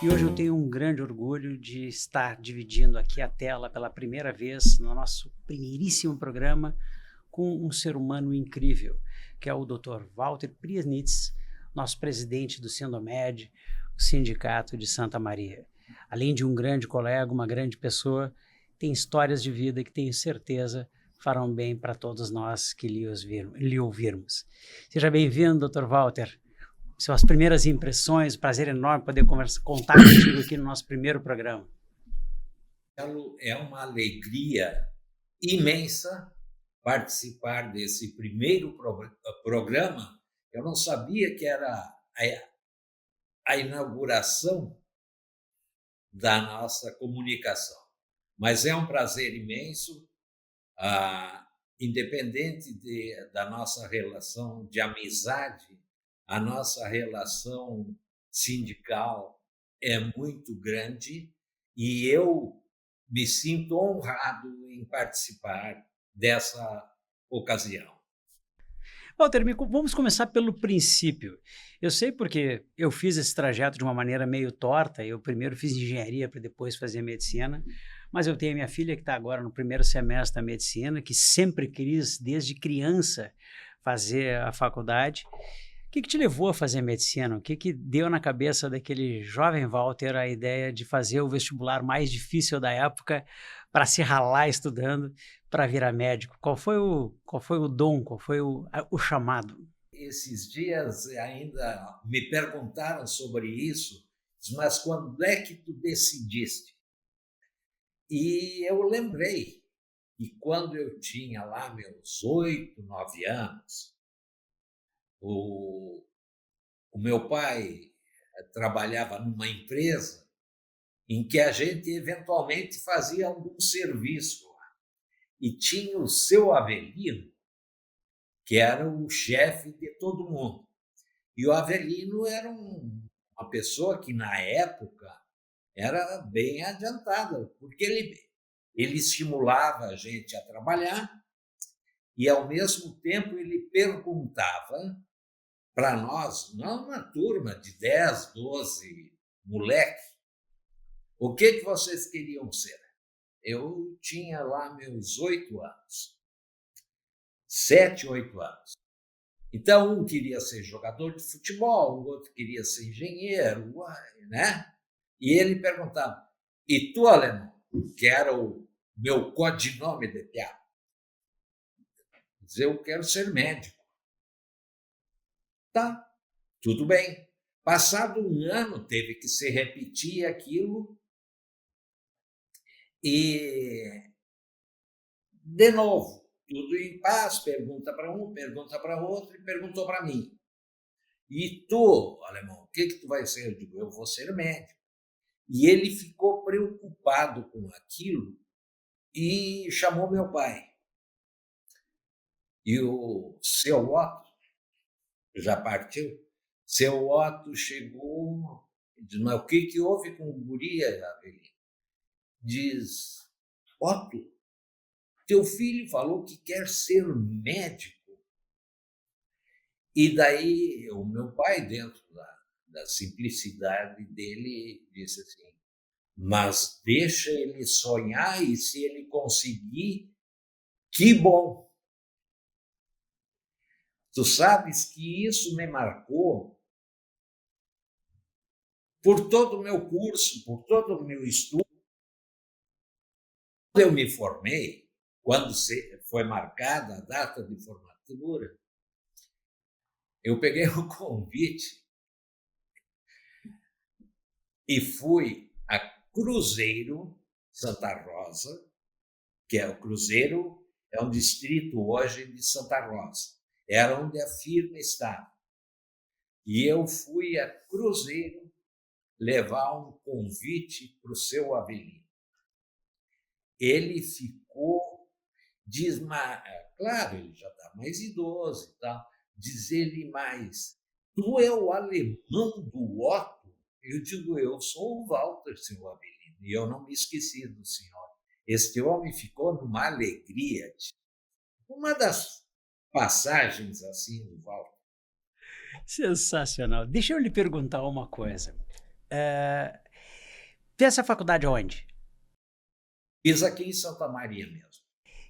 E hoje eu tenho um grande orgulho de estar dividindo aqui a tela pela primeira vez no nosso primeiríssimo programa com um ser humano incrível, que é o Dr. Walter Priasnitz, nosso presidente do Sindomed, o Sindicato de Santa Maria. Além de um grande colega, uma grande pessoa, tem histórias de vida que tenho certeza farão bem para todos nós que lhe ouvirmos. Seja bem-vindo, Dr. Walter. São as primeiras impressões, prazer enorme poder contar contigo aqui no nosso primeiro programa. É uma alegria imensa participar desse primeiro programa. Eu não sabia que era a inauguração da nossa comunicação, mas é um prazer imenso, independente da nossa relação de amizade, a nossa relação sindical é muito grande e eu me sinto honrado em participar dessa ocasião. Walter, vamos começar pelo princípio. Eu sei porque eu fiz esse trajeto de uma maneira meio torta. Eu primeiro fiz engenharia para depois fazer medicina, mas eu tenho a minha filha que está agora no primeiro semestre da medicina, que sempre quis, desde criança, fazer a faculdade. O que te levou a fazer medicina? O que deu na cabeça daquele jovem Walter a ideia de fazer o vestibular mais difícil da época para se ralar estudando para virar médico? Qual foi o dom, qual foi o chamado? Esses dias ainda me perguntaram sobre isso, mas quando é que tu decidiste? E eu lembrei que quando eu tinha lá meus 8, 9 anos, o meu pai trabalhava numa empresa em que a gente eventualmente fazia algum serviço lá. E tinha o seu Avelino, que era o chefe de todo mundo. E o Avelino era uma pessoa que, na época, era bem adiantada, porque ele estimulava a gente a trabalhar e, ao mesmo tempo, ele perguntava para nós, não uma turma de 10, 12 moleques, o que vocês queriam ser? Eu tinha lá meus 8 anos, 7, 8 anos. Então, um queria ser jogador de futebol, o outro queria ser engenheiro, né? E ele perguntava, e tu, alemão, que era o meu codinome de piá? Eu quero ser médico. Tá, tudo bem. Passado um ano, teve que se repetir aquilo e, de novo, tudo em paz, pergunta para um, pergunta para outro e perguntou para mim. E tu, alemão, o que tu vai ser? Eu digo, eu vou ser médico. E ele ficou preocupado com aquilo e chamou meu pai. E o seu Otto já partiu. Seu Otto chegou e disse, mas o que houve com o guri, Avelino? Diz, Otto, teu filho falou que quer ser médico. E daí o meu pai, dentro da simplicidade dele, disse assim, mas deixa ele sonhar e se ele conseguir, que bom. Tu sabes que isso me marcou por todo o meu curso, por todo o meu estudo. Quando eu me formei, quando foi marcada a data de formatura, eu peguei um convite e fui a Cruzeiro, Santa Rosa, que é o Cruzeiro, é um distrito hoje de Santa Rosa. Era onde a firma estava. E eu fui a Cruzeiro levar um convite para o seu Avelino. Ele ficou, claro, ele já está mais idoso e tal, diz ele mais, tu é o alemão do Otto? Eu digo, eu sou o Walter, seu Avelino, e eu não me esqueci do senhor. Este homem ficou numa alegria. Uma das passagens assim do Walter. Sensacional. Deixa eu lhe perguntar uma coisa. Fez essa faculdade aonde? Fiz aqui em Santa Maria mesmo.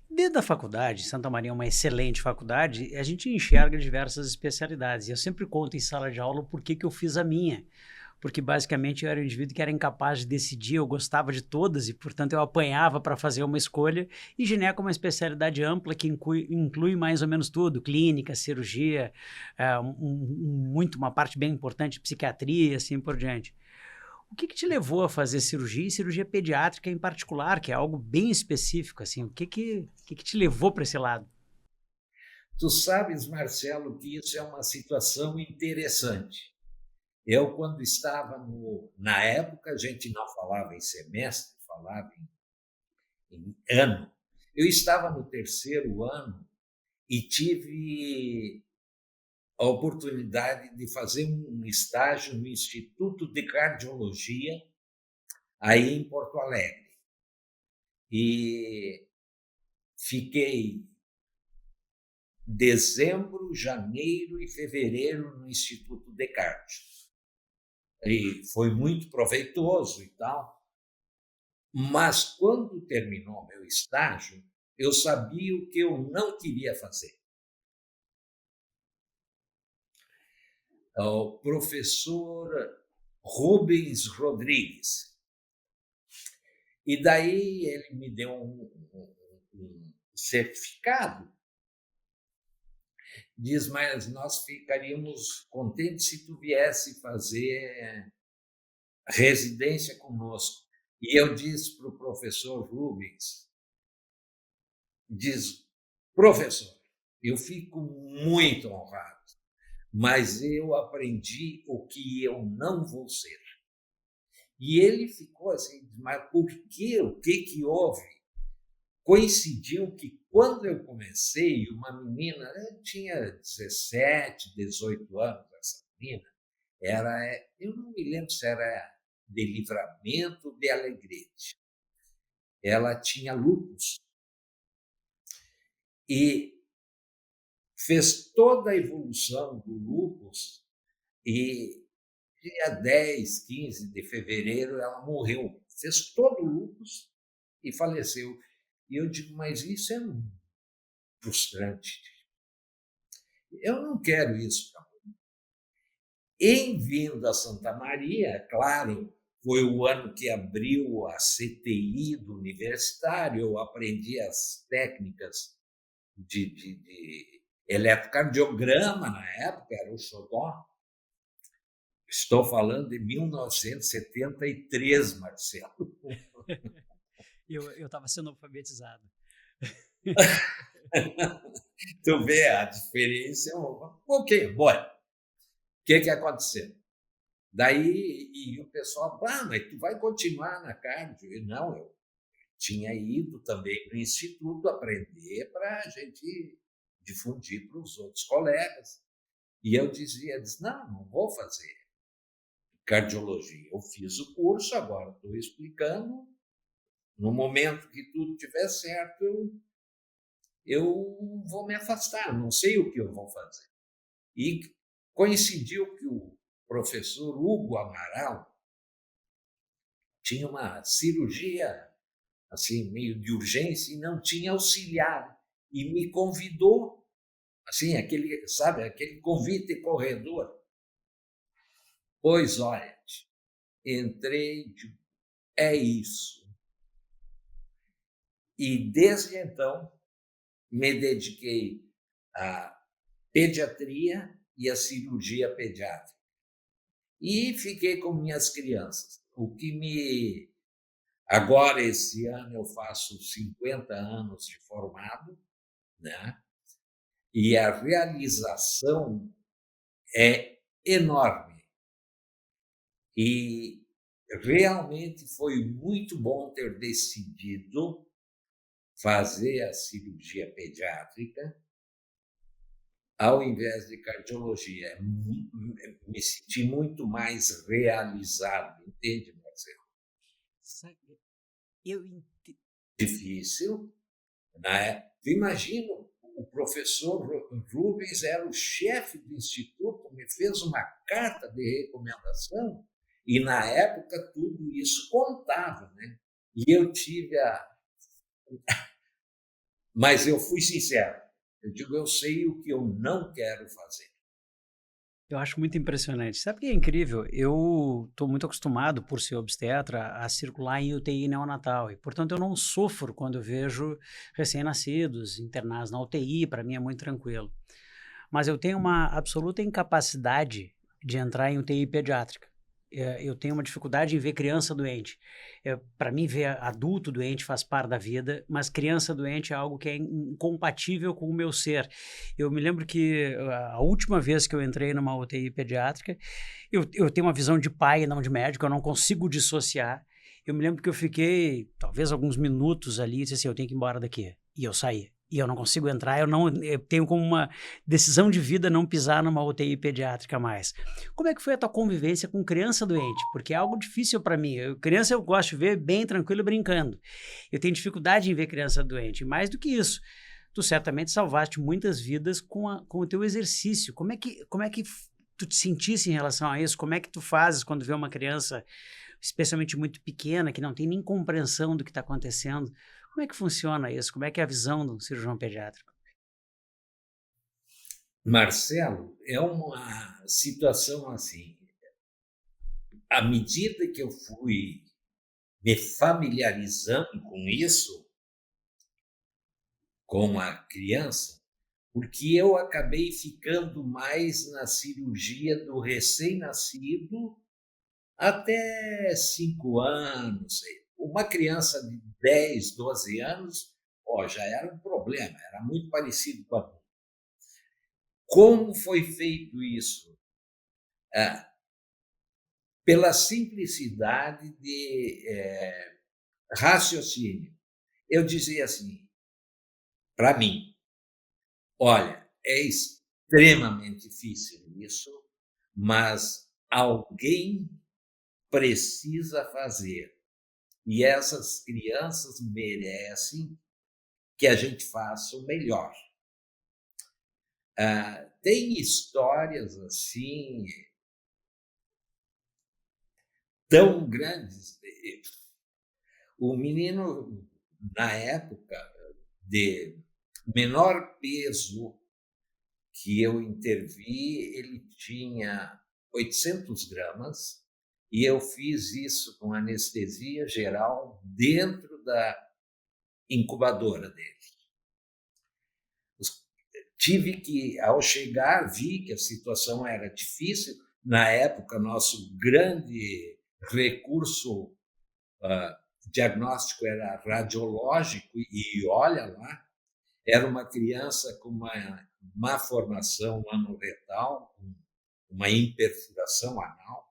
Dentro da faculdade, Santa Maria é uma excelente faculdade, a gente enxerga diversas especialidades. E eu sempre conto em sala de aula por que que eu fiz a minha. Porque basicamente eu era um indivíduo que era incapaz de decidir, eu gostava de todas e, portanto, eu apanhava para fazer uma escolha. E gineco é uma especialidade ampla que inclui mais ou menos tudo: clínica, cirurgia, uma parte bem importante de psiquiatria e assim por diante. O que que te levou a fazer cirurgia e cirurgia pediátrica em particular, que é algo bem específico, assim? O que que te levou para esse lado? Tu sabes, Marcelo, que isso é uma situação interessante. Eu, quando estava na época, a gente não falava em semestre, falava em ano. Eu estava no terceiro ano e tive a oportunidade de fazer um estágio no Instituto de Cardiologia, aí em Porto Alegre. E fiquei dezembro, janeiro e fevereiro no Instituto de Cardio. E foi muito proveitoso e tal. Mas quando terminou meu estágio, eu sabia o que eu não queria fazer. O professor Rubens Rodrigues. E daí ele me deu um certificado. Diz, mas nós ficaríamos contentes se tu viesse fazer residência conosco. E eu disse para o professor Rubens, diz, professor, eu fico muito honrado, mas eu aprendi o que eu não vou ser. E ele ficou assim, mas por quê? O que que houve? Coincidiu que quando eu comecei, uma menina, eu tinha 17, 18 anos, essa menina, eu não me lembro se era de Livramento ou de Alegrete. Ela tinha lúpus e fez toda a evolução do lúpus e dia 10, 15 de fevereiro ela morreu. Fez todo o lúpus e faleceu. E eu digo, mas isso é frustrante. Eu não quero isso para mim. Em vindo a Santa Maria, claro, foi o ano que abriu a CTI do universitário, eu aprendi as técnicas de eletrocardiograma na época, era o xodó. Estou falando de 1973, Marcelo. Eu estava sendo alfabetizado. Tu vê a diferença. Ok, bora. O que aconteceu? Daí, e o pessoal, mas tu vai continuar na cardio? E não, eu tinha ido também no instituto aprender para a gente difundir para os outros colegas. E eu dizia, não vou fazer cardiologia. Eu fiz o curso, agora estou explicando. No momento que tudo estiver certo, eu vou me afastar, não sei o que eu vou fazer. E coincidiu que o professor Hugo Amaral tinha uma cirurgia assim meio de urgência e não tinha auxiliar e me convidou assim aquele convite corredor. Pois olha, entrei, é isso. E desde então me dediquei à pediatria e à cirurgia pediátrica. E fiquei com minhas crianças. Agora, esse ano, eu faço 50 anos de formado, né? E a realização é enorme. E realmente foi muito bom ter decidido fazer a cirurgia pediátrica ao invés de cardiologia. Me senti muito mais realizado, entende, Marcelo? Eu Difícil, né? Imagina, o professor Rubens era o chefe do instituto, me fez uma carta de recomendação E, na época, tudo isso contava, né? E eu tive a... Mas eu fui sincero. Eu digo, eu sei o que eu não quero fazer. Eu acho muito impressionante. Sabe o que é incrível? Eu estou muito acostumado, por ser obstetra, a circular em UTI neonatal e, portanto, eu não sofro quando eu vejo recém-nascidos internados na UTI, para mim é muito tranquilo. Mas eu tenho uma absoluta incapacidade de entrar em UTI pediátrica. Eu tenho uma dificuldade em ver criança doente. Para mim, ver adulto doente faz parte da vida, mas criança doente é algo que é incompatível com o meu ser. Eu me lembro que a última vez que eu entrei numa UTI pediátrica, eu tenho uma visão de pai e não de médico, eu não consigo dissociar. Eu me lembro que eu fiquei, talvez, alguns minutos ali e disse assim, eu tenho que ir embora daqui. E eu saí. E eu não consigo entrar, eu tenho como uma decisão de vida não pisar numa UTI pediátrica mais. Como é que foi a tua convivência com criança doente? Porque é algo difícil para mim. Criança eu gosto de ver bem tranquilo brincando. Eu tenho dificuldade em ver criança doente. E mais do que isso, tu certamente salvaste muitas vidas com o teu exercício. Como é que tu te sentisse em relação a isso? Como é que tu fazes quando vê uma criança, especialmente muito pequena, que não tem nem compreensão do que está acontecendo? Como é que funciona isso? Como é que é a visão do cirurgião pediátrico? Marcelo, é uma situação assim. À medida que eu fui me familiarizando com isso, com a criança, porque eu acabei ficando mais na cirurgia do recém-nascido até 5 anos. Uma criança de 10, 12 anos, já era um problema, era muito parecido com a... Como foi feito isso? Pela simplicidade de raciocínio. Eu dizia assim, para mim, olha, é extremamente difícil isso, mas alguém precisa fazer. E essas crianças merecem que a gente faça o melhor. Tem histórias assim tão grandes. O menino, na época, de menor peso que eu intervi, ele tinha 800 gramas, e eu fiz isso com anestesia geral dentro da incubadora dele. Tive que, ao chegar, vi que a situação era difícil. Na época, nosso grande recurso diagnóstico era radiológico, e olha lá, era uma criança com uma má formação anorretal, uma imperfuração anal,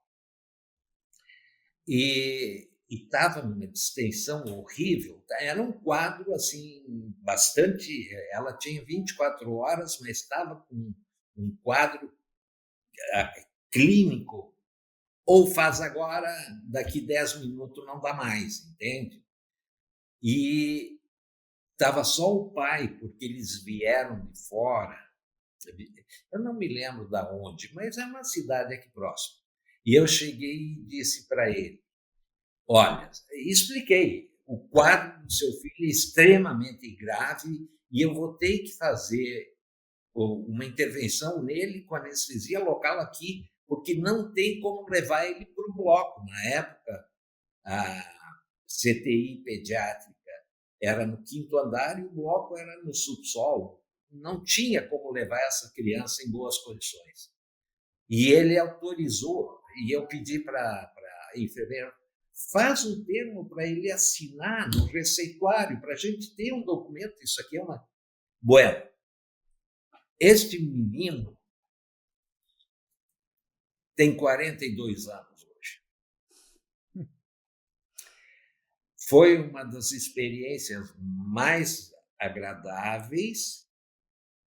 e estava numa distensão horrível. Era um quadro assim bastante... Ela tinha 24 horas, mas estava com um quadro clínico. Ou faz agora, daqui 10 minutos não dá mais, entende? E estava só o pai, porque eles vieram de fora. Eu não me lembro de onde, mas é uma cidade aqui próxima. E eu cheguei e disse para ele, olha, expliquei, o quadro do seu filho é extremamente grave e eu vou ter que fazer uma intervenção nele com anestesia local aqui, porque não tem como levar ele para o bloco. Na época, a CTI pediátrica era no 5º andar e o bloco era no subsolo. Não tinha como levar essa criança em boas condições. E ele autorizou, e eu pedi para a enfermeira, faz um termo para ele assinar no receituário, para a gente ter um documento, isso aqui é uma... Bueno, este menino tem 42 anos hoje. Foi uma das experiências mais agradáveis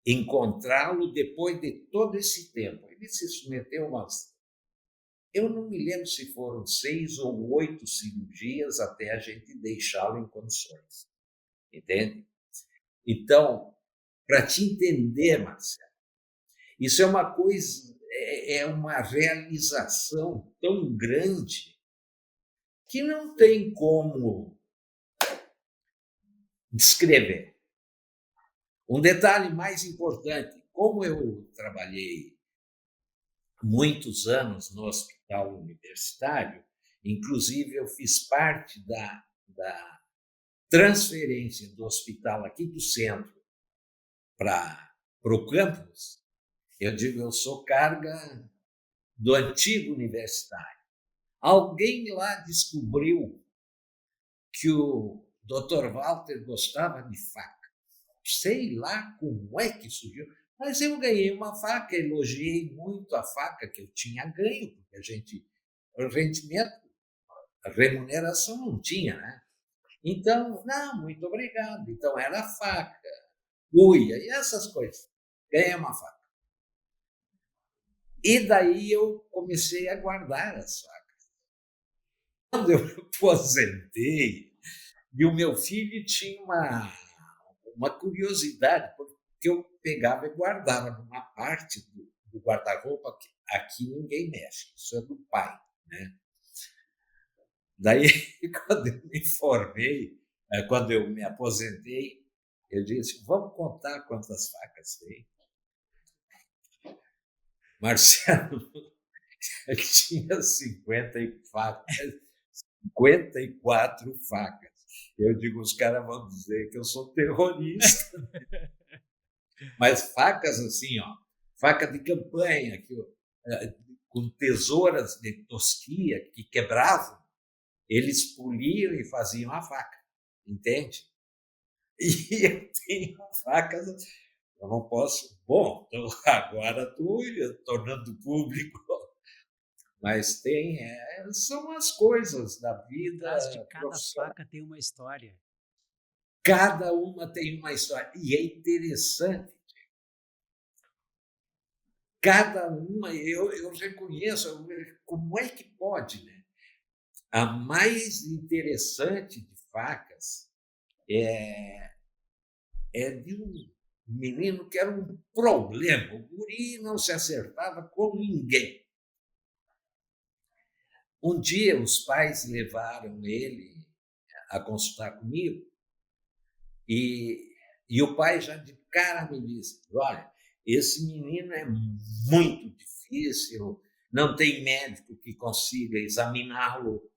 encontrá-lo depois de todo esse tempo. Ele se submeteu a umas... Eu não me lembro se foram 6 ou 8 cirurgias até a gente deixá-lo em condições. Entende? Então, para te entender, Marcelo, isso é uma coisa... é uma realização tão grande que não tem como descrever. Um detalhe mais importante, como eu trabalhei muitos anos no hospital universitário, inclusive eu fiz parte da transferência do hospital aqui do centro para o campus, eu digo, eu sou carga do antigo universitário. Alguém lá descobriu que o Dr. Walter gostava de faca. Sei lá como é que surgiu, mas eu ganhei uma faca, elogiei muito a faca que eu tinha ganho, porque o rendimento, a remuneração não tinha, né? Então, não, muito obrigado. Então, era faca, cuia e essas coisas. Ganhei uma faca. E daí eu comecei a guardar as facas. Quando eu me aposentei, e o meu filho tinha uma curiosidade, porque eu pegava e guardava numa parte do guarda-roupa que aqui ninguém mexe, isso é do pai, né? Daí, quando eu me formei, quando eu me aposentei, eu disse, vamos contar quantas facas tem. Marcelo, ele tinha 54 facas. Eu digo, os caras vão dizer que eu sou terrorista. Mas facas assim, ó, faca de campanha, com tesouras de tosquia que quebravam, eles poliam e faziam a faca, entende? E eu tenho facas, eu não posso. Bom, então agora estou tornando público, mas são as coisas da vida. Atrás de cada faca tem uma história. Cada uma tem uma história. E é interessante. Cada uma, eu reconheço, como é que pode, né? A mais interessante de facas é de um menino que era um problema. O guri não se acertava com ninguém. Um dia os pais levaram ele a consultar comigo e o pai já de cara me disse, olha, esse menino é muito difícil, não tem médico que consiga examiná-lo,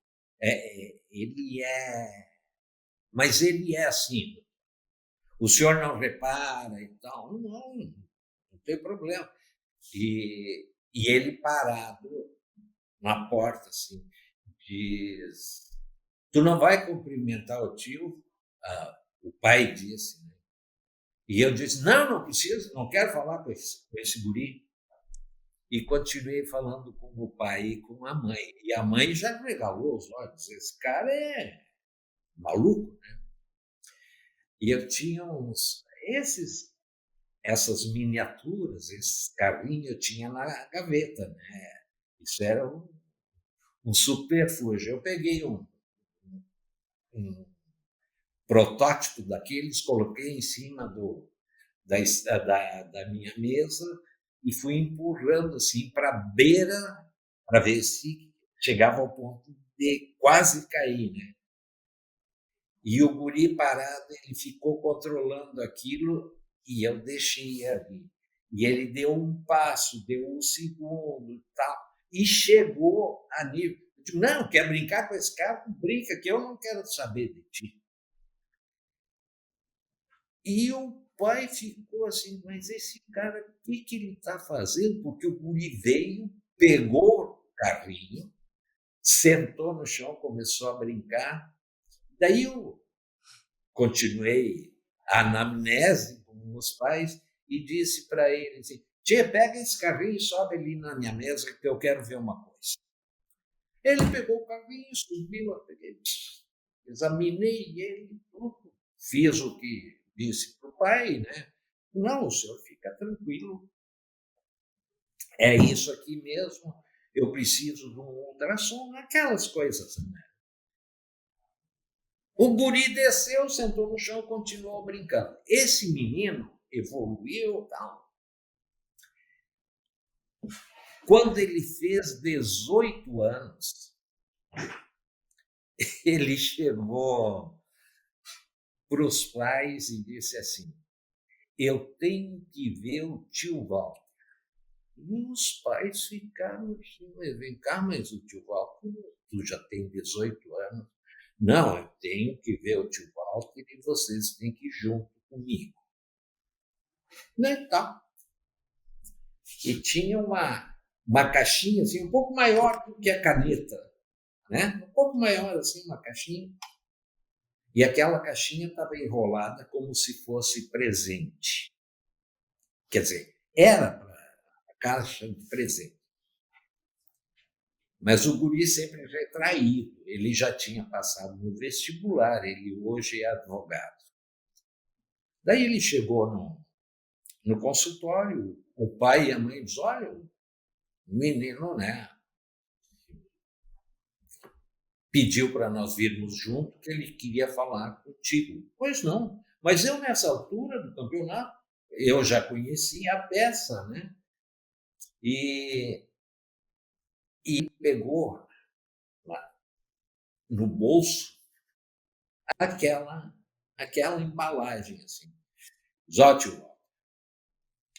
mas ele é assim, o senhor não repara e tal, não tem problema. E ele parado na porta, assim, diz, tu não vai cumprimentar o tio? O pai disse, né? E eu disse, não preciso, não quero falar com esse guri. E continuei falando com o pai e com a mãe. E a mãe já regalou os olhos, esse cara é maluco, né? E eu tinha essas miniaturas, esses carrinhos eu tinha na gaveta, né? Isso era um superfúgio. Eu peguei um protótipo daqueles, coloquei em cima da minha mesa e fui empurrando assim para a beira para ver se chegava ao ponto de quase cair, né? E o guri parado, ele ficou controlando aquilo e eu deixei ali. E ele deu um passo, deu um segundo e tal, e chegou a nível. Eu digo, não, quer brincar com esse cara? Brinca, que eu não quero saber de ti. E o pai ficou assim, mas esse cara, o que ele está fazendo? Porque o guri veio, pegou o carrinho, sentou no chão, começou a brincar. Daí eu continuei a anamnese com os pais e disse para ele assim, tia, pega esse carrinho e sobe ali na minha mesa que eu quero ver uma coisa. Ele pegou o carrinho, subiu, eu peguei, examinei ele, tudo, fiz o que disse para o pai, né? Não, o senhor fica tranquilo, é isso aqui mesmo, eu preciso de um ultrassom, aquelas coisas, né? O guri desceu, sentou no chão, continuou brincando. Esse menino evoluiu, tal. Quando ele fez 18 anos, ele chegou para os pais e disse assim: eu tenho que ver o tio Walter. E os pais ficaram assim: mas vem cá, mas o tio Walter, tu já tem 18 anos. Não, eu tenho que ver o tio Walter e vocês têm que ir junto comigo. Então, e tinha uma caixinha assim, um pouco maior do que a caneta, né? Um pouco maior assim, uma caixinha. E aquela caixinha estava enrolada como se fosse presente. Quer dizer, era a caixa de presente. Mas o guri sempre retraído. Ele já tinha passado no vestibular, ele hoje é advogado. Daí ele chegou no consultório, o pai e a mãe dizem: olha, o menino, né, pediu para nós virmos junto, que ele queria falar contigo. Pois não, mas eu nessa altura do campeonato, eu já conhecia a peça, né? E pegou lá no bolso aquela embalagem assim. Zótilo,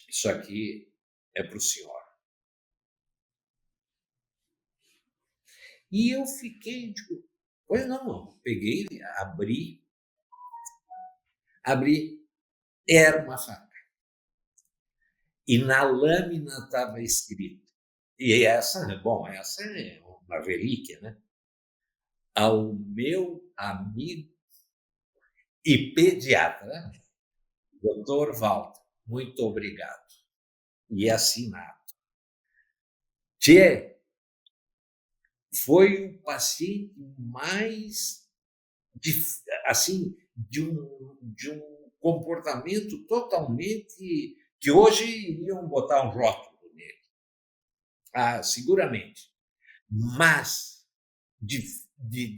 isso aqui é para o senhor. E eu fiquei, tipo, pois não, peguei, abri, era uma faca. E na lâmina estava escrito, e essa é uma relíquia, né? Ao meu amigo e pediatra, Dr. Walter, muito obrigado. E assinado. Tchê, foi o paciente mais, assim, de um comportamento totalmente, que hoje iriam botar um rótulo nele. Ah, seguramente. Mas de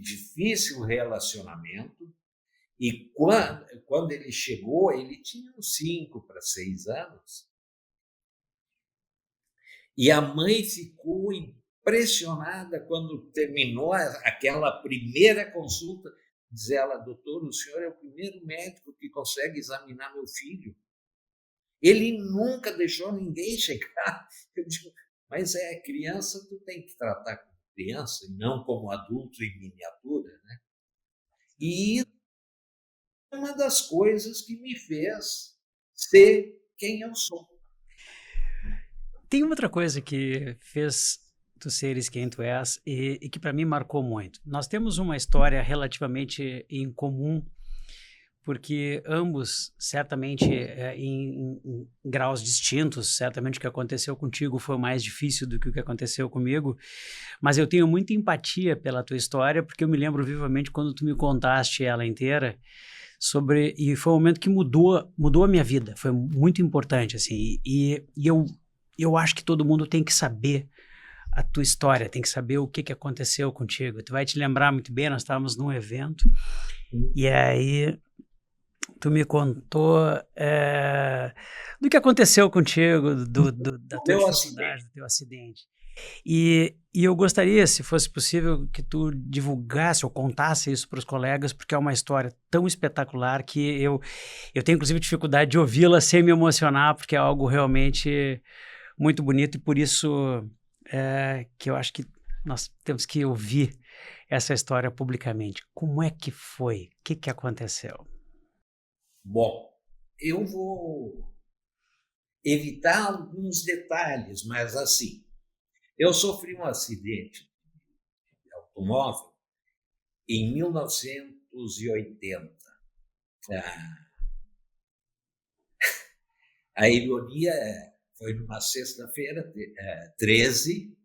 difícil relacionamento, e quando ele chegou, ele tinha uns 5 para 6 anos, e a mãe ficou impressionada quando terminou aquela primeira consulta. Diz ela: doutor, o senhor é o primeiro médico que consegue examinar meu filho. Ele nunca deixou ninguém chegar. Eu digo: mas criança, tu tem que tratar como criança e não como adulto em miniatura, né? E é uma das coisas que me fez ser quem eu sou. Tem outra coisa que fez tu seres quem tu és e que para mim marcou muito. Nós temos uma história relativamente em comum, porque ambos, certamente, em graus distintos, certamente o que aconteceu contigo foi mais difícil do que o que aconteceu comigo, mas eu tenho muita empatia pela tua história, porque eu me lembro vivamente quando tu me contaste ela inteira, e foi um momento que mudou a minha vida, foi muito importante, assim, e eu acho que todo mundo tem que saber a tua história, tem que saber o que aconteceu contigo. Tu vai te lembrar muito bem, nós estávamos num evento, e aí tu me contou do que aconteceu contigo, da tua dificuldade, do teu acidente. E eu gostaria, se fosse possível, que tu divulgasse ou contasse isso para os colegas, porque é uma história tão espetacular que eu tenho, inclusive, dificuldade de ouvi-la sem me emocionar, porque é algo realmente muito bonito, e por isso que eu acho que nós temos que ouvir essa história publicamente. Como é que foi? O que aconteceu? Bom, eu vou evitar alguns detalhes, mas assim, eu sofri um acidente de automóvel em 1980. A ironia foi numa sexta-feira, 13.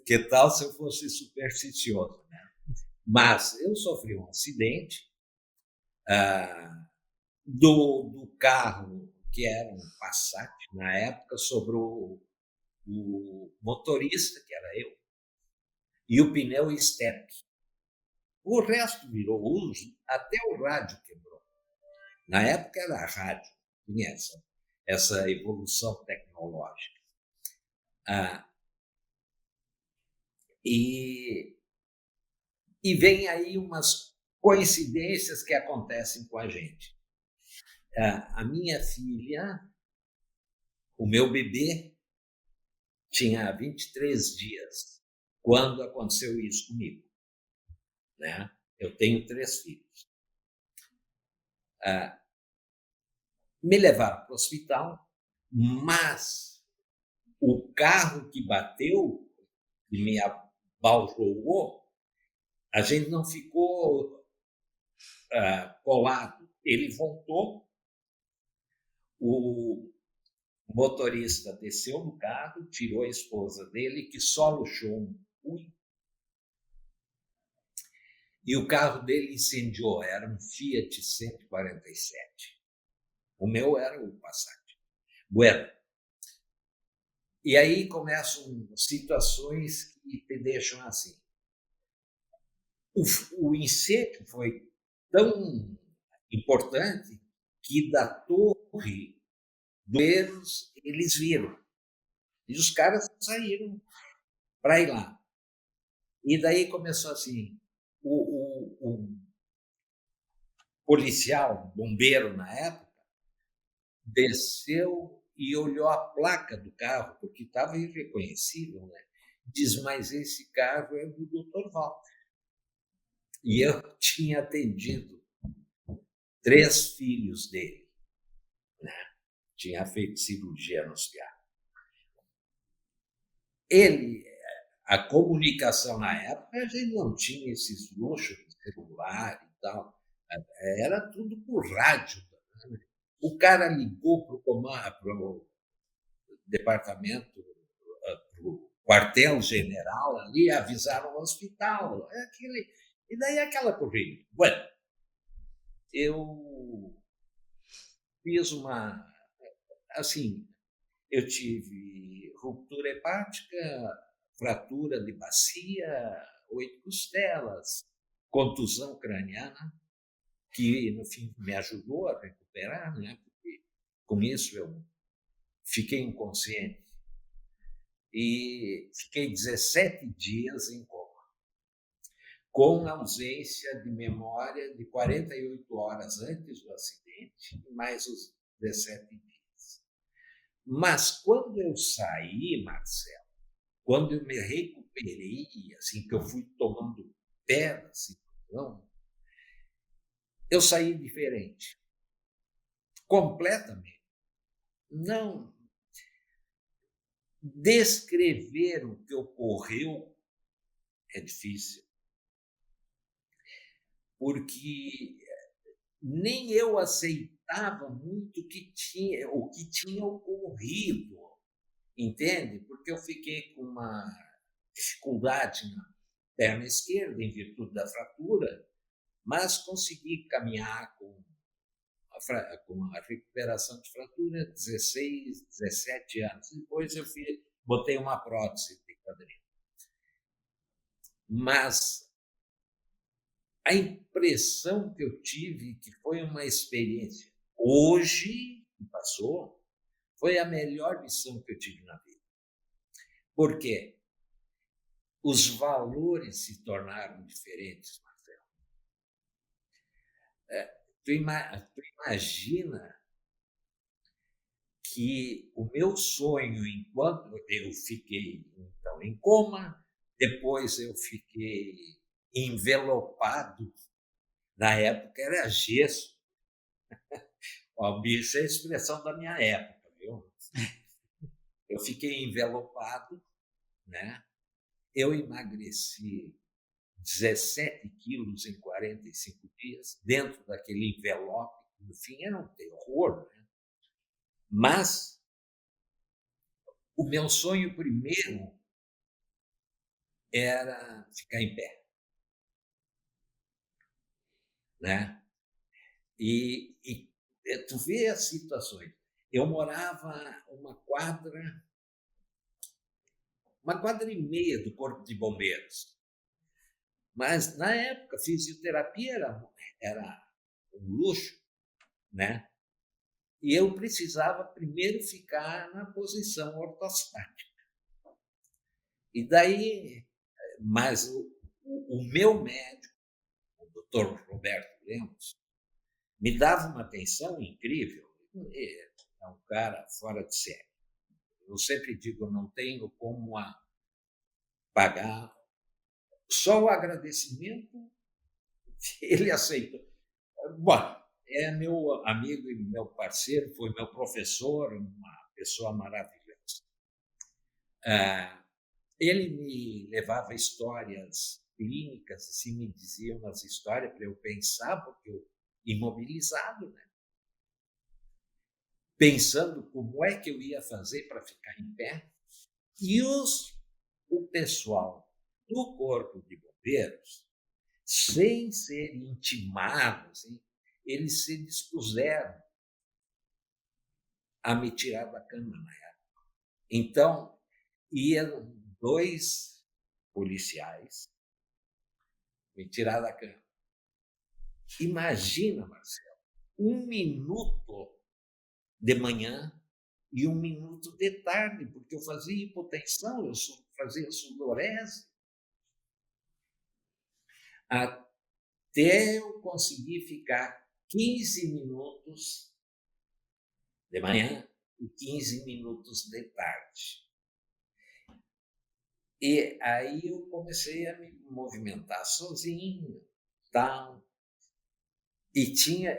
Que tal se eu fosse supersticioso, né? Mas eu sofri um acidente do carro, que era um Passat na época, sobrou o motorista, que era eu, e o pneu step. O resto virou uso, até o rádio quebrou. Na época era rádio, tinha essa evolução tecnológica. E vem aí umas coincidências que acontecem com a gente. A minha filha, o meu bebê, tinha 23 dias quando aconteceu isso comigo, né? Eu tenho 3 filhos. Me levaram para o hospital, mas o carro que bateu, que me abalroou, a gente não ficou colado. Ele voltou, o motorista desceu do carro, tirou a esposa dele, que só luxou um punho, e o carro dele incendiou. Era um Fiat 147. O meu era o Passat. Bueno. E aí começam situações que te deixam assim. O incêndio foi tão importante que da torre do Eros eles viram. E os caras saíram para ir lá. E daí começou assim, o policial, bombeiro na época, desceu e olhou a placa do carro, porque estava irreconhecível, né? Diz, mas esse carro é do Dr. Walter. E eu tinha atendido 3 filhos dele, né? Tinha feito cirurgia no hospital. A comunicação na época, a gente não tinha esses luxos de celular e tal. Era tudo por rádio. Né? O cara ligou para o departamento, para o quartel-general ali, avisaram o hospital. E daí aquela corrida. Bueno, eu fiz eu tive ruptura hepática, fratura de bacia, 8 costelas, contusão craniana, que no fim me ajudou a recuperar, né? Porque com isso eu fiquei inconsciente e fiquei 17 dias em coma, com ausência de memória de 48 horas antes do acidente, mais os 17 dias. Mas quando eu saí, Marcelo, quando eu me recuperei, assim, que eu fui tomando pé da situação, eu saí diferente. Completamente. Não. Descrever o que ocorreu é difícil. Porque nem eu aceitava muito o que tinha ocorrido, entende? Porque eu fiquei com uma dificuldade na perna esquerda, em virtude da fratura, mas consegui caminhar com a recuperação de fratura 16, 17 anos. Depois eu botei uma prótese de quadril. Mas a impressão que eu tive que foi uma experiência, hoje, que passou, foi a melhor lição que eu tive na vida. Por quê? Os valores se tornaram diferentes, Marcelo. Tu imagina que o meu sonho, enquanto eu fiquei então em coma, depois eu fiquei envelopado, na época era gesso. O bicho é a expressão da minha época, viu? Eu fiquei envelopado, né? Eu emagreci 17 quilos em 45 dias, dentro daquele envelope, que no fim era um terror, né? Mas o meu sonho primeiro era ficar em pé, né? E tu vê as situações. Eu morava uma quadra e meia do Corpo de Bombeiros. Mas, na época, fisioterapia era um luxo, né? E eu precisava primeiro ficar na posição ortostática. E daí, mas o meu médico, o doutor Roberto Lemos, me dava uma atenção incrível. É um cara fora de série. Eu sempre digo, eu não tenho como pagar. Só o agradecimento ele aceitou. Bom, é meu amigo e meu parceiro, foi meu professor, uma pessoa maravilhosa. Ele me levava histórias clínicas, assim, me dizia umas histórias para eu pensar, porque eu imobilizado, né? Pensando como é que eu ia fazer para ficar em pé. E o pessoal do Corpo de Bombeiros, sem ser intimados, assim, eles se dispuseram a me tirar da cama na época. Então, iam 2 policiais me tirar da cama. Imagina, Marcelo, 1 minuto de manhã e 1 minuto de tarde, porque eu fazia hipotensão, eu fazia sudorese. Até eu conseguir ficar 15 minutos de manhã e 15 minutos de tarde. E aí eu comecei a me movimentar sozinho, tal. E tinha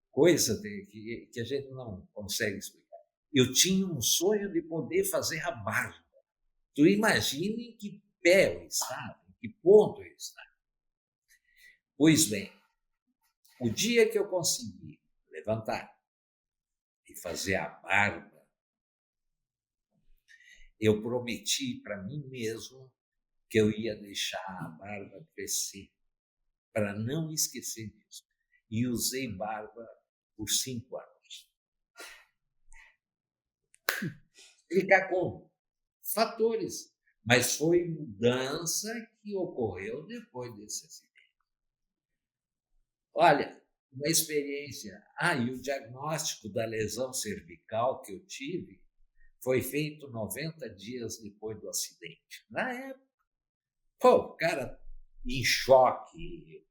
coisa que a gente não consegue explicar. Eu tinha um sonho de poder fazer a barba. Tu imagina em que pé eu estava, em que ponto eu estava. Pois bem, o dia que eu consegui levantar e fazer a barba, eu prometi para mim mesmo que eu ia deixar a barba crescer, para não esquecer disso. E usei barba por 5 anos. Explicar como? Fatores. Mas foi mudança que ocorreu depois desse acidente. Olha, uma experiência. E o diagnóstico da lesão cervical que eu tive foi feito 90 dias depois do acidente. Na época, o cara em choque,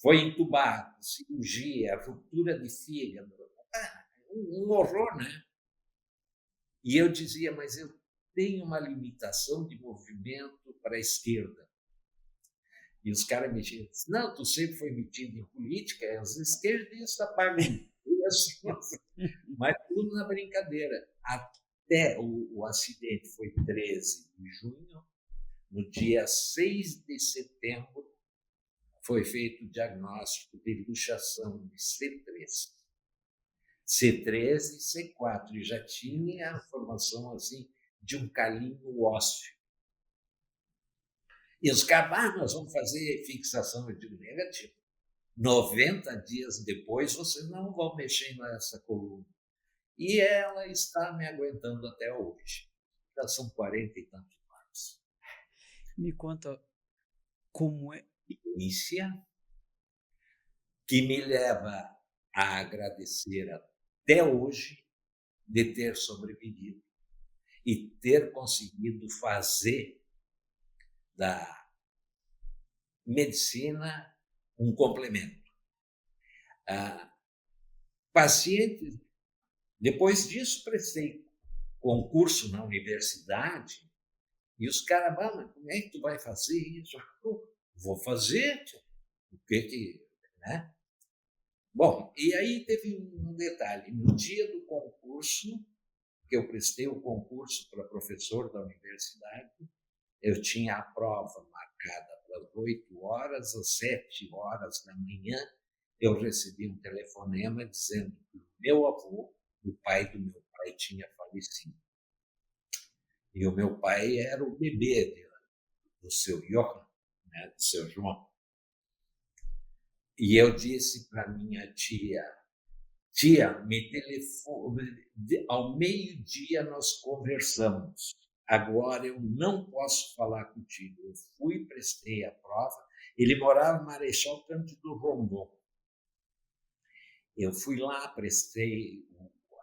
foi entubado, cirurgia, ruptura de fígado. Um horror, né? E eu dizia, mas eu tenho uma limitação de movimento para a esquerda. E os caras me diziam, não, tu sempre foi metido em política, os esquerdistas pagam isso, mas tudo na brincadeira. Até o acidente foi 13 de junho, no dia 6 de setembro, foi feito o diagnóstico de luxação de C3. C3 e C4, e já tinha a formação assim, de um calinho ósseo. E os caras, nós vamos fazer fixação, eu digo, negativo. 90 dias depois, vocês não vão mexer nessa coluna. E ela está me aguentando até hoje. Já são 40 e tantos anos. Me conta como é. Ciência que me leva a agradecer até hoje de ter sobrevivido e ter conseguido fazer da medicina um complemento. Pacientes, depois disso, prestei concurso na universidade e os caras, mas como é que tu vai fazer isso? Vou fazer, o que, né? Bom, e aí teve um detalhe. No dia do concurso, que eu prestei o concurso para professor da universidade, eu tinha a prova marcada para as 8 horas, às 7 horas da manhã, eu recebi um telefonema dizendo que o meu avô, o pai do meu pai, tinha falecido. E o meu pai era o bebê do seu Johann, né, do seu João. E eu disse para minha tia, me telefone, ao meio-dia nós conversamos. Agora eu não posso falar contigo. Eu fui, prestei a prova. Ele morava em Marechal Cândido Rondon. Eu fui lá, prestei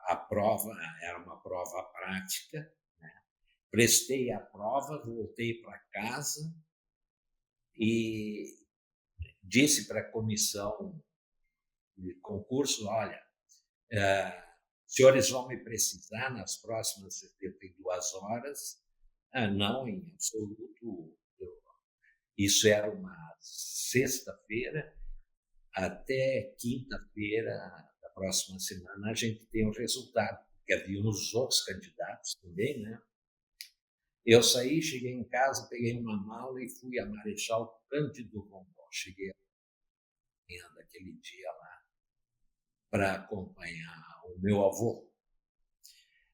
a prova, era uma prova prática, prestei a prova, voltei para casa e disse para a comissão de concurso: olha, senhores vão me precisar nas próximas 72 horas. Não, em absoluto. Isso era uma sexta-feira, até quinta-feira da próxima semana a gente tem o resultado, porque havia uns outros candidatos também, né? Eu saí, cheguei em casa, peguei uma mala e fui a Marechal Cândido Rondon. Cheguei daquele dia lá para acompanhar o meu avô,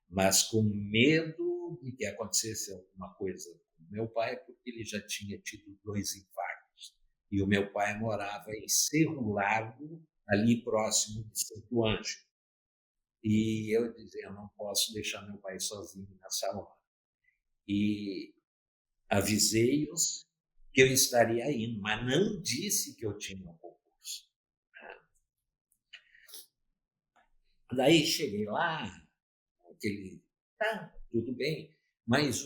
mas com medo de que acontecesse alguma coisa com meu pai, porque ele já tinha tido 2 infartos. E o meu pai morava em Cerro Largo, ali próximo de Santo Ângelo. E eu dizia: eu não posso deixar meu pai sozinho nessa hora. E avisei-os que eu estaria indo, mas não disse que eu tinha um concurso. Daí cheguei lá, aquele, tudo bem, mas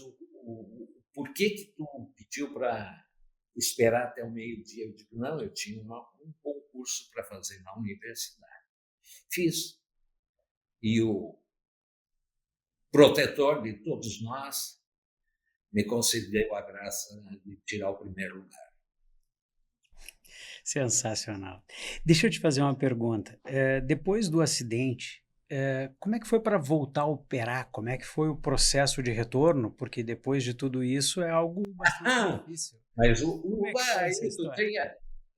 por que tu pediu para esperar até o meio-dia? Eu digo: não, eu tinha um concurso para fazer na universidade. Fiz. E o protetor de todos nós me concedeu a graça de tirar o primeiro lugar. Sensacional. Deixa eu te fazer uma pergunta. Depois do acidente, como é que foi para voltar a operar? Como é que foi o processo de retorno? Porque depois de tudo isso é algo bastante difícil. Mas Como é que foi aí essa história?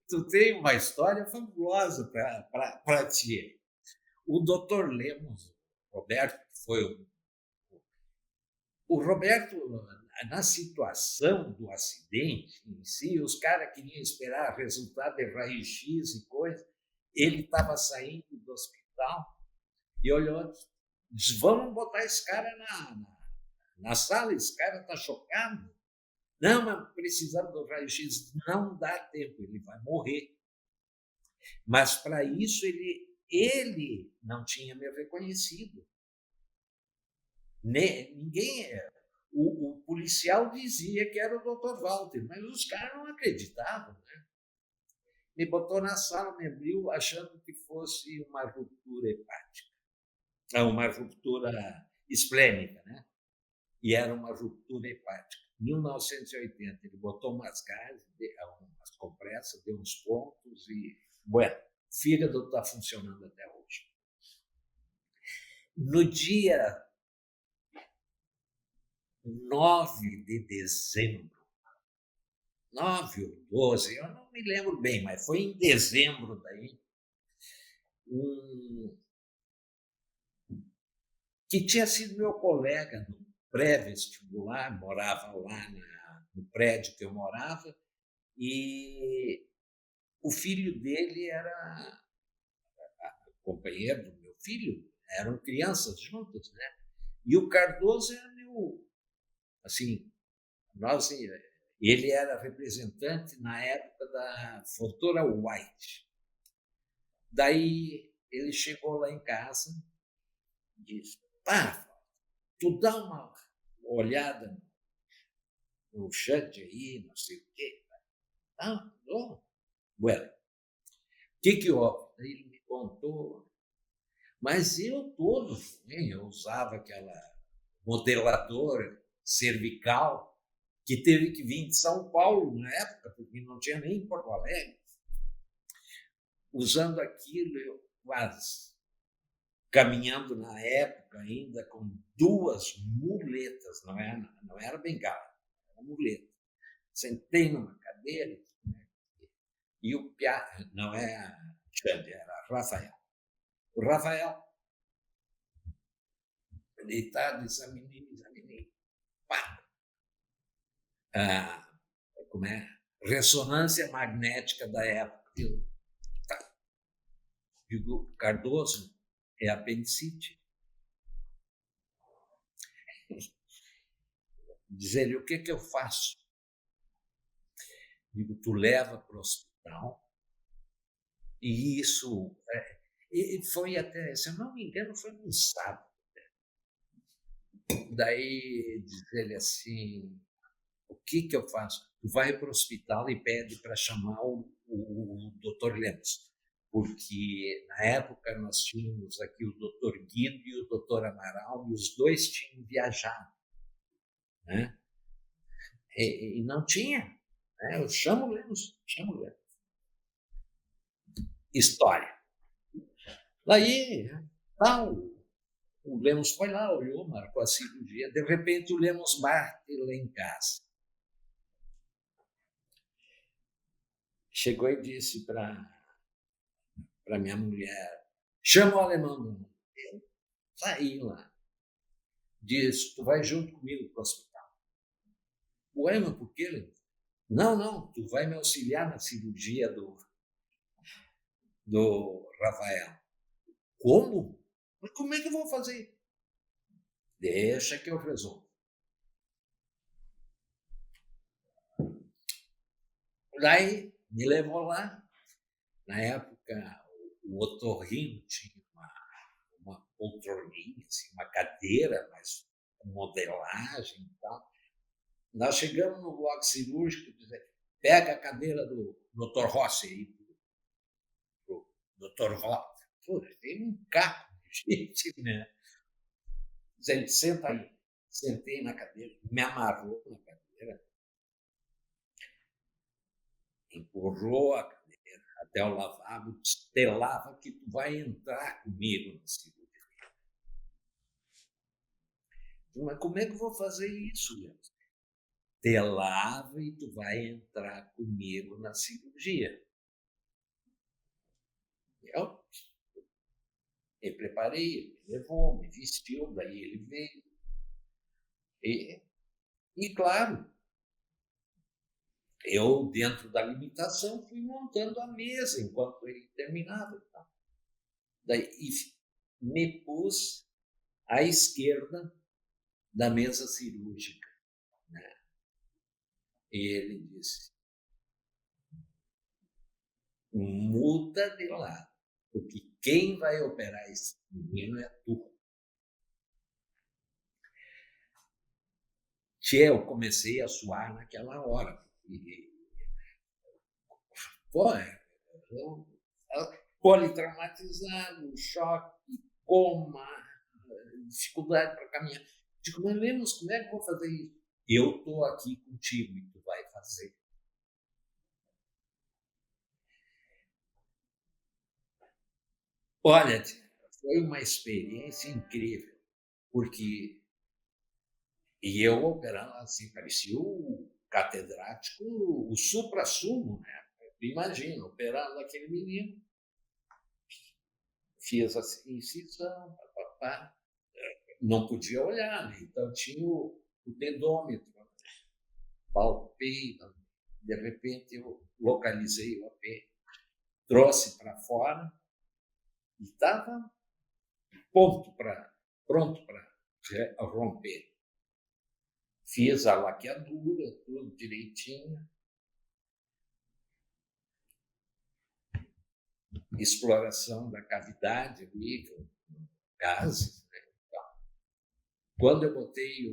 tu tem uma história fabulosa para ti. O doutor Lemos, Roberto, que foi o Roberto, na situação do acidente em si, os caras queriam esperar resultado de raio-x e coisa. Ele estava saindo do hospital e olhou, disse: vamos botar esse cara na sala, esse cara está chocado. Não, mas precisamos do raio-x. Não dá tempo, ele vai morrer. Mas para isso ele não tinha me reconhecido. Ninguém. O policial dizia que era o Dr. Walter, mas os caras não acreditavam, né? Me botou na sala, me abriu, achando que fosse uma ruptura hepática, uma ruptura esplênica, né? E era uma ruptura hepática. Em 1980, ele botou umas gases, umas compressas, deu uns pontos e, bueno, o fígado está funcionando até hoje. No dia 9 de dezembro, 9 ou 12, eu não me lembro bem, mas foi em dezembro daí, que tinha sido meu colega no pré-vestibular, morava lá no prédio que eu morava, e o filho dele era companheiro do meu filho, eram crianças juntas, né? E o Cardoso era meu, assim, nós, ele era representante na época da Fontoura White. Daí ele chegou lá em casa e disse: tu dá uma olhada no chat aí, não sei o quê. Bueno, o que houve? Daí ele me contou, mas eu eu usava aquela modeladora cervical que teve que vir de São Paulo na época, porque não tinha nem em Porto Alegre. Usando aquilo, eu quase caminhando na época ainda com 2 muletas, não era bengala, era muleta. Sentei numa cadeira e o Piá, não é a Xande, era Rafael. O Rafael, deitado, examinei. Pá! Como é? Ressonância magnética da época. Digo: Cardoso, é apendicite. Diz ele: o que eu faço? Digo: tu leva para o hospital e isso E foi até, se eu não me engano, foi num sábado. Daí diz ele assim, o que eu faço? Tu vai para o hospital e pede para chamar o Dr. Lemos, porque na época nós tínhamos aqui o Dr. Guido e o Dr. Amaral, e os dois tinham viajado, né? E não tinha, né? Eu chamo o Lemos, chamo o Lemos. História. Daí, tal, o Lemos foi lá, olhou, marcou a cirurgia, de repente o Lemos bate lá em casa. Chegou e disse para minha mulher, chama o alemão. Eu saí lá. Disse, tu vai junto comigo para o hospital. Ué, mas por quê? Não, tu vai me auxiliar na cirurgia do Rafael. Como? Mas como é que eu vou fazer? Deixa que eu resolvo. Daí me levou lá. Na época, o otorrino tinha uma poltroninha, assim, uma cadeira, mas com modelagem e tal. Nós chegamos no bloco cirúrgico, pega a cadeira do Dr. Rossi aí, do Dr. Walter. Pô, tem um caco de gente, né? Ele senta aí. Sentei na cadeira, me amarrou na cadeira, empurrou a cadeira até o lavabo, telava que tu vai entrar comigo na cirurgia. Mas como é que eu vou fazer isso, meu? Telava e tu vai entrar comigo na cirurgia. Eu me preparei, ele me levou, me vestiu, daí ele veio. E claro, eu, dentro da limitação, fui montando a mesa enquanto ele terminava. Daí, me pus à esquerda da mesa cirúrgica, né? E ele disse, muda de lado, porque quem vai operar esse menino é tu. Eu comecei a suar naquela hora. Pô, politraumatizado, choque, coma, dificuldade para caminhar. Digo, mas Lemos, como é que eu vou fazer isso? Eu estou aqui contigo e tu vai fazer. Olha, foi uma experiência incrível, porque e eu operando assim, parecia o catedrático, o supra-sumo, né? Imagina, operando aquele menino, fiz a incisão, papapá, não podia olhar, né? Então tinha o dedômetro, palpei, de repente eu localizei o AP, trouxe para fora e estava pronto para romper. Fiz a laqueadura, tudo direitinho. Exploração da cavidade ali, com gases. Né? Quando eu botei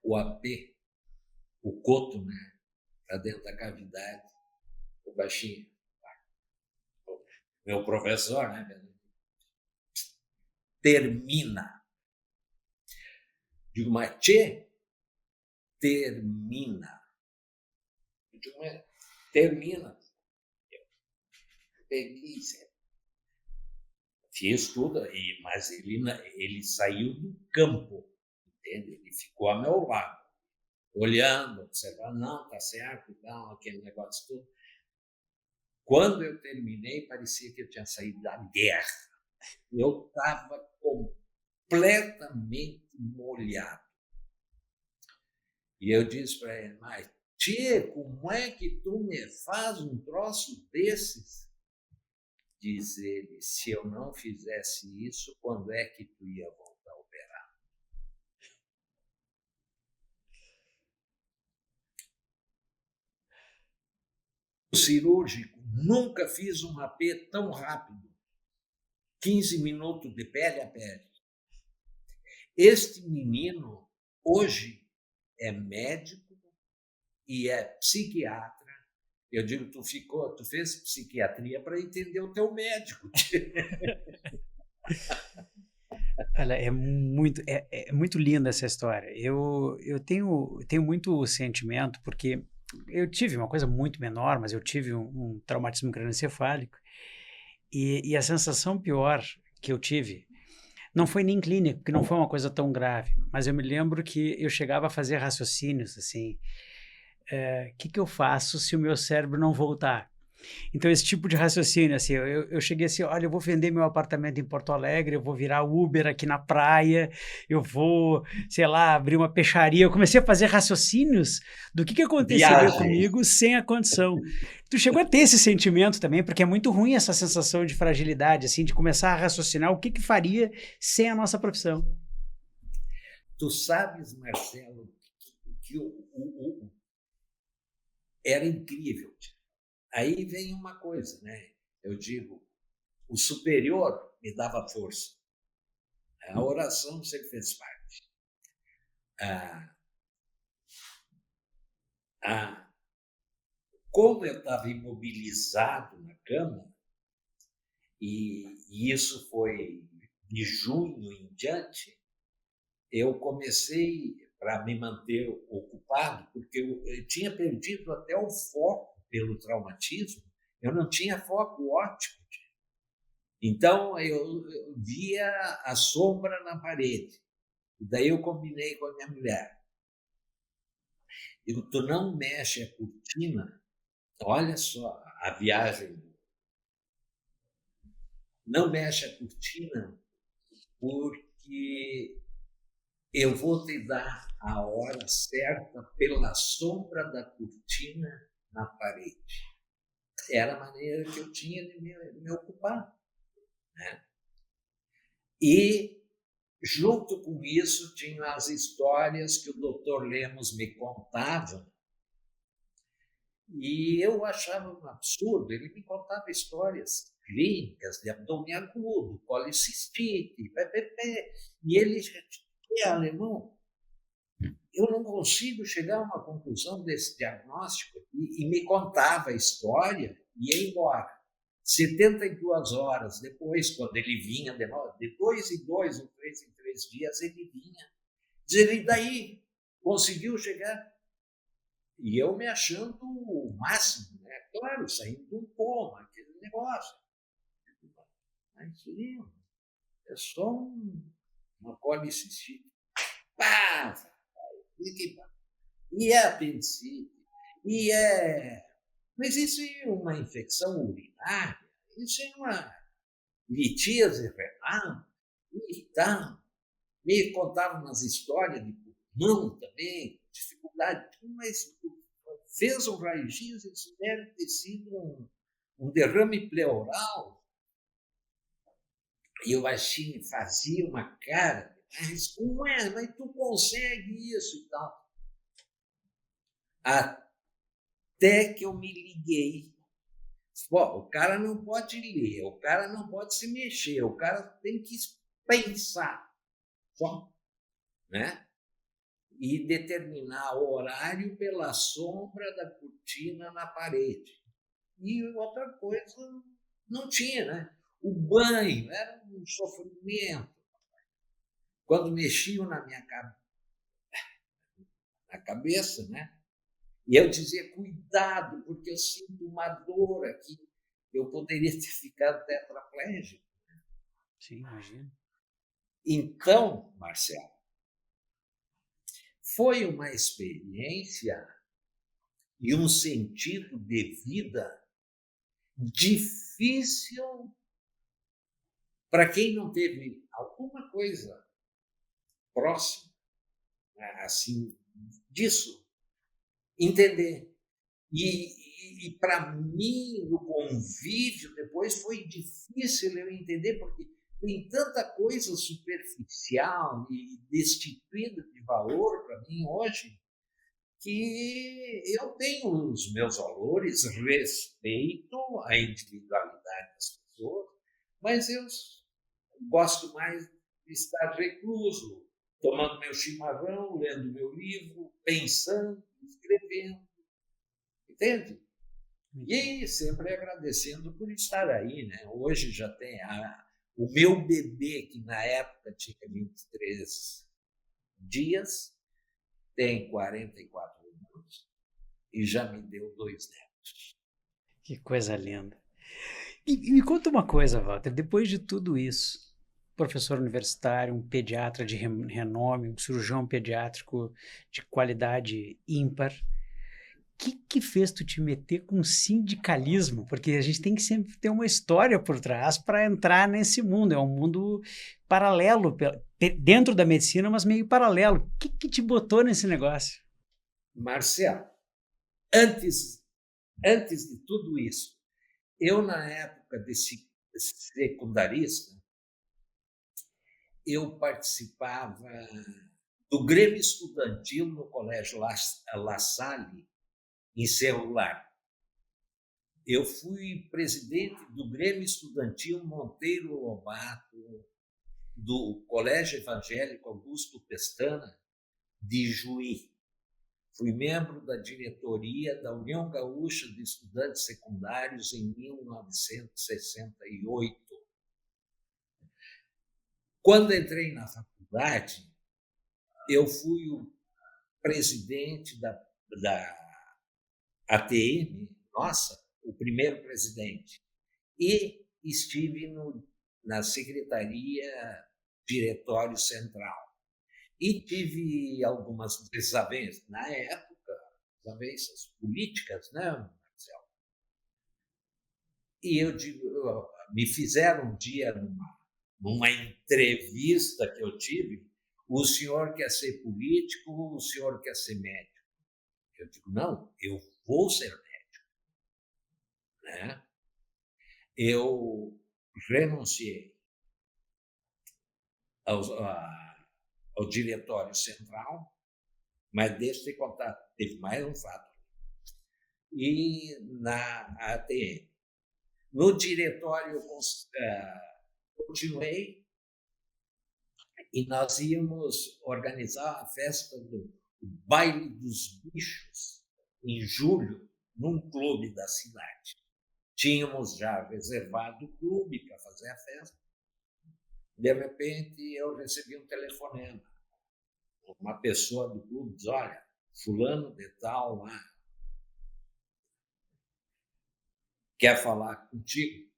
o AP, o coto, né, para dentro da cavidade, o baixinho, meu professor, né, termina. Digo, mas tchê, termina. Digo, mas termina. Peguei, fiz tudo, mas ele saiu do campo, entende? Ele ficou a meu lado, olhando, observando, não, tá certo, não, aquele negócio todo. Quando eu terminei, parecia que eu tinha saído da guerra. Eu estava completamente molhado. E eu disse para ele, mas, tia, como é que tu me faz um troço desses? Diz ele, se eu não fizesse isso, quando é que tu ia voltar a operar? O cirúrgico Nunca fiz um AP tão rápido. 15 minutos de pele a pele. Este menino, hoje, é médico e é psiquiatra. Eu digo, tu fez psiquiatria para entender o teu médico. Olha, é muito linda essa história. Eu tenho muito sentimento, porque eu tive uma coisa muito menor, mas eu tive um traumatismo crânioencefálico, e a sensação pior que eu tive não foi nem clínica, porque não foi uma coisa tão grave, mas eu me lembro que eu chegava a fazer raciocínios assim, o que eu faço se o meu cérebro não voltar? Então, esse tipo de raciocínio, assim, eu cheguei assim, olha, eu vou vender meu apartamento em Porto Alegre, eu vou virar Uber aqui na praia, eu vou, sei lá, abrir uma peixaria. Eu comecei a fazer raciocínios do que aconteceria Viagem. comigo sem a condição. Tu chegou a ter esse sentimento também, porque é muito ruim essa sensação de fragilidade, assim, de começar a raciocinar o que faria sem a nossa profissão. Tu sabes, Marcelo, que era incrível. Aí vem uma coisa, né? Eu digo, o superior me dava força. A oração sempre fez parte. Ah, como eu estava imobilizado na cama, e isso foi de junho em diante, eu comecei, para me manter ocupado, porque eu tinha perdido até o foco pelo traumatismo, eu não tinha foco óptico. Então, eu via a sombra na parede. E daí eu combinei com a minha mulher. Digo, tu não mexe a cortina, olha só a viagem. Não mexe a cortina, porque eu vou te dar a hora certa pela sombra da cortina na parede. Era a maneira que eu tinha de me ocupar. Né? E, junto com isso, tinham as histórias que o Dr. Lemos me contava, e eu achava um absurdo. Ele me contava histórias clínicas de abdômen agudo, policistite, PPP, e ele alemão, eu não consigo chegar a uma conclusão desse diagnóstico, e me contava a história e ia embora. 72 horas depois, quando ele vinha de novo, de 2 em 2 ou 3 em 3 dias, ele vinha. Ele daí conseguiu chegar. E eu me achando o máximo, né? Claro, saindo de um coma, aquele negócio. Mas, é só uma policistite. Pá! E é apendicite. Mas isso é uma infecção urinária, isso é uma litíase renal e tal. Me contavam umas histórias de pulmão também, dificuldade, mas fez um raio-x, isso deve ter sido um derrame pleural. E o baixinho fazia uma cara, mas como é? Mas tu consegue isso e tal. Até que eu me liguei. Bom, o cara não pode ler, o cara não pode se mexer, o cara tem que pensar só, né? E determinar o horário pela sombra da cortina na parede. E outra coisa não tinha, né? O banho era um sofrimento. Quando mexiam na minha cabeça, né? E eu dizia, cuidado, porque eu sinto uma dor aqui. Eu poderia ter ficado tetraplégico. Sim, imagino. Então, Marcelo, foi uma experiência e um sentido de vida difícil para quem não teve alguma coisa próxima, assim, disso, entender. E para mim, no convívio, depois foi difícil eu entender, porque tem tanta coisa superficial e destituída de valor para mim hoje, que eu tenho os meus valores, respeito a individualidade das pessoas, mas eu gosto mais de estar recluso, tomando meu chimarrão, lendo meu livro, pensando, escrevendo, entende? E sempre agradecendo por estar aí, né? Hoje já tem o meu bebê, que na época tinha 23 dias, tem 44 anos e já me deu 2 netos. Que coisa linda. E me conta uma coisa, Walter, depois de tudo isso, professor universitário, um pediatra de renome, um cirurgião pediátrico de qualidade ímpar, que fez tu te meter com sindicalismo? Porque a gente tem que sempre ter uma história por trás para entrar nesse mundo. É um mundo paralelo, dentro da medicina, mas meio paralelo. O que te botou nesse negócio? Marcelo, antes de tudo isso, eu, na época de secundarista, eu participava do Grêmio Estudantil no Colégio La Salle, em Celular. Eu fui presidente do Grêmio Estudantil Monteiro Lobato, do Colégio Evangélico Augusto Pestana, de Juí. Fui membro da diretoria da União Gaúcha de Estudantes Secundários em 1968. Quando entrei na faculdade, eu fui o presidente da ATM, o primeiro presidente, e estive na secretaria diretório central. E tive algumas desavenças, na época, desavenças políticas, né, Marcelo? E me fizeram um dia numa entrevista que eu tive, o senhor quer ser político, o senhor quer ser médico? Eu digo, não, eu vou ser médico. Né? Eu renunciei ao diretório central, mas deixa eu te contar, teve mais um fato. E na ATM. No diretório, continuei e nós íamos organizar a festa do Baile dos Bichos, em julho, num clube da cidade. Tínhamos já reservado o clube para fazer a festa. De repente, eu recebi um telefonema. Uma pessoa do clube diz, olha, fulano de tal lá quer falar contigo.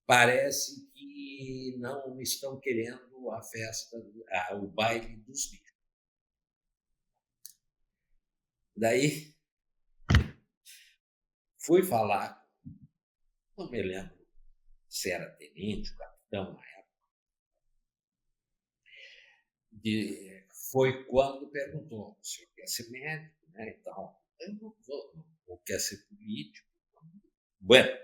Parece que não estão querendo a festa, o baile dos bichos. Daí, fui falar, não me lembro se era tenente, capitão na época, foi quando perguntou, o senhor quer ser médico, né, e tal. Eu não vou, quer ser político. Bueno,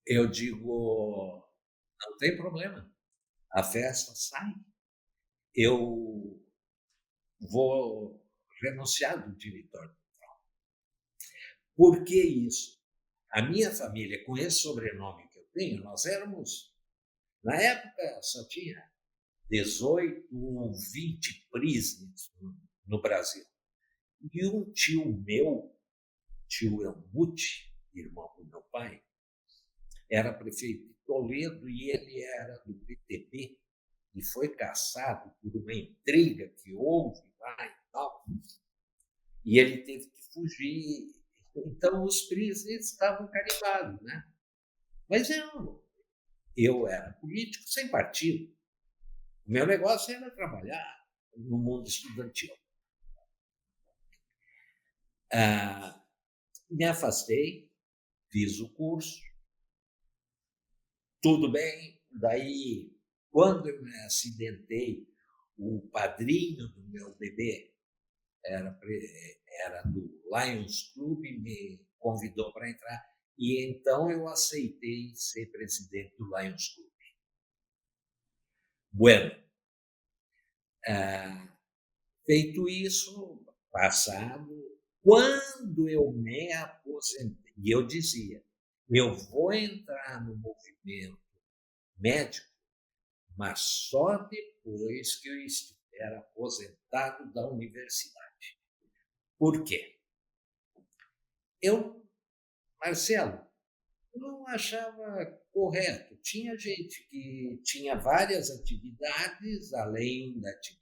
eu digo, não tem problema, a festa sai, eu vou renunciar do diretório. Por que isso? A minha família, com esse sobrenome que eu tenho, nós éramos, na época só tinha 18 ou 20 prisões no Brasil. E um tio meu, tio Elmute, irmão do meu pai, era prefeito de Toledo e ele era do PTB e foi caçado por uma intriga que houve lá e tal. E ele teve que fugir. Então, os prisões estavam carimbados, né? Mas eu era político sem partido. O meu negócio era trabalhar no mundo estudantil. Me afastei, fiz o curso, tudo bem. Daí, quando eu me acidentei, o padrinho do meu bebê era do Lions Club, me convidou para entrar, e então eu aceitei ser presidente do Lions Club. Bueno, Feito isso, passado, quando eu me aposentei, e eu dizia, eu vou entrar no movimento médico, mas só depois que eu estiver aposentado da universidade. Por quê? Marcelo, não achava correto. Tinha gente que tinha várias atividades, além da atividade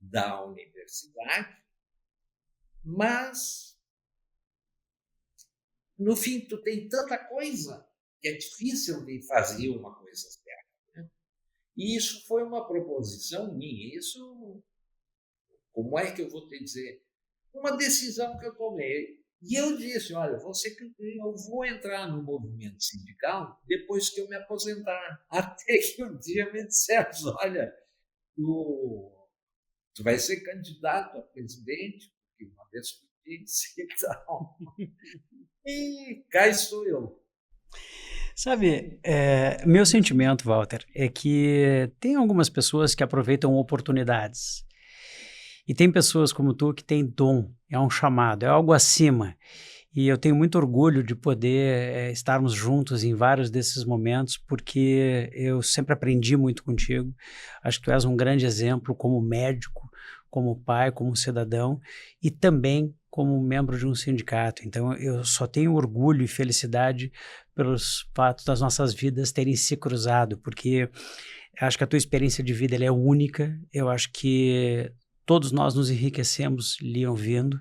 da universidade, mas, no fim, tu tem tanta coisa que é difícil de fazer uma coisa certa. Né? E isso foi uma proposição minha. Isso, como é que eu vou te dizer? Uma decisão que eu tomei. E eu disse, olha, eu vou entrar no movimento sindical depois que eu me aposentar. Até que um dia me disseram, olha, tu vai ser candidato a presidente, porque uma vez tu disse e tal. E cá estou eu. Sabe, meu sentimento, Walter, é que tem algumas pessoas que aproveitam oportunidades. E tem pessoas como tu que têm dom, é um chamado, é algo acima. E eu tenho muito orgulho de poder estarmos juntos em vários desses momentos, porque eu sempre aprendi muito contigo. Acho que tu és um grande exemplo como médico, como pai, como cidadão e também como membro de um sindicato. Então, eu só tenho orgulho e felicidade pelos fatos das nossas vidas terem se cruzado, porque acho que a tua experiência de vida ela é única. Eu acho que todos nós nos enriquecemos lhe ouvindo.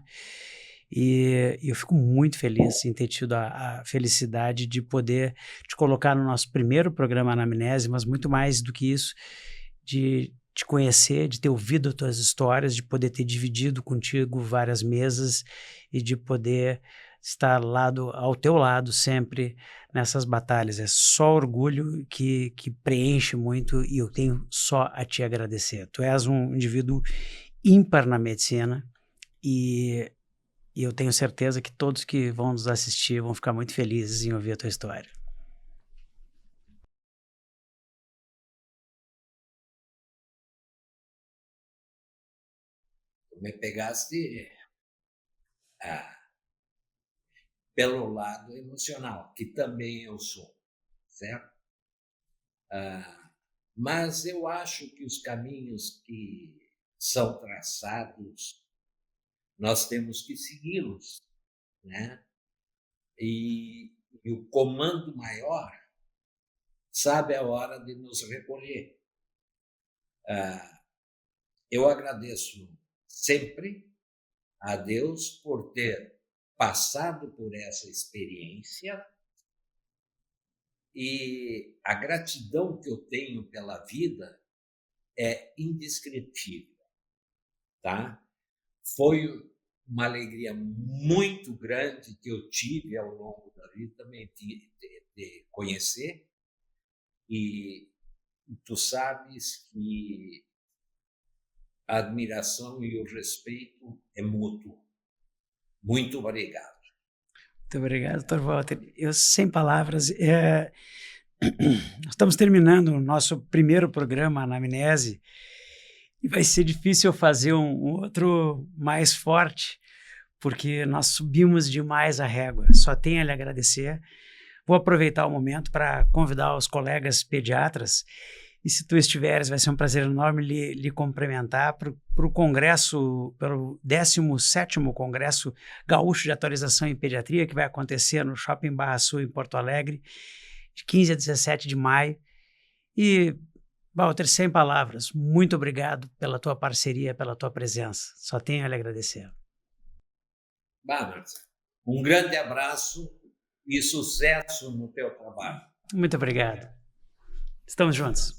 E eu fico muito feliz em ter tido a felicidade de poder te colocar no nosso primeiro programa Anamnese, mas muito mais do que isso, de te conhecer, de ter ouvido as tuas histórias, de poder ter dividido contigo várias mesas e de poder estar ao teu lado sempre nessas batalhas. É só orgulho que preenche muito e eu tenho só a te agradecer. Tu és um indivíduo ímpar na medicina e eu tenho certeza que todos que vão nos assistir vão ficar muito felizes em ouvir a tua história. Tu me pegaste pelo lado emocional, que também eu sou, certo? Mas eu acho que os caminhos que são traçados, nós temos que segui-los, né? E o comando maior sabe a hora de nos recolher. Eu agradeço sempre a Deus por ter passado por essa experiência e a gratidão que eu tenho pela vida é indescritível, tá? Foi uma alegria muito grande que eu tive ao longo da vida também de conhecer e tu sabes que a admiração e o respeito é mútuo. Muito obrigado. Muito obrigado, Dr. Walter. Eu, sem palavras, nós estamos terminando o nosso primeiro programa, Anamnese, e vai ser difícil eu fazer um outro mais forte, porque nós subimos demais a régua. Só tenho a lhe agradecer. Vou aproveitar o momento para convidar os colegas pediatras, e se tu estiveres, vai ser um prazer enorme lhe cumprimentar para o congresso, pelo 17º Congresso Gaúcho de Atualização em Pediatria, que vai acontecer no Shopping Barra Sul, em Porto Alegre, de 15 a 17 de maio. E, Walter, sem palavras, muito obrigado pela tua parceria, pela tua presença. Só tenho a lhe agradecer. Marcelo, um grande abraço e sucesso no teu trabalho. Muito obrigado. Estamos juntos.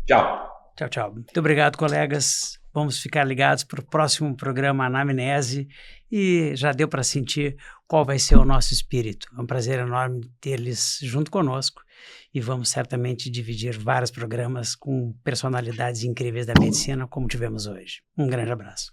Tchau. Tchau, tchau. Muito obrigado, colegas. Vamos ficar ligados para o próximo programa Anamnese e já deu para sentir qual vai ser o nosso espírito. É um prazer enorme ter-lhes junto conosco e vamos certamente dividir vários programas com personalidades incríveis da medicina como tivemos hoje. Um grande abraço.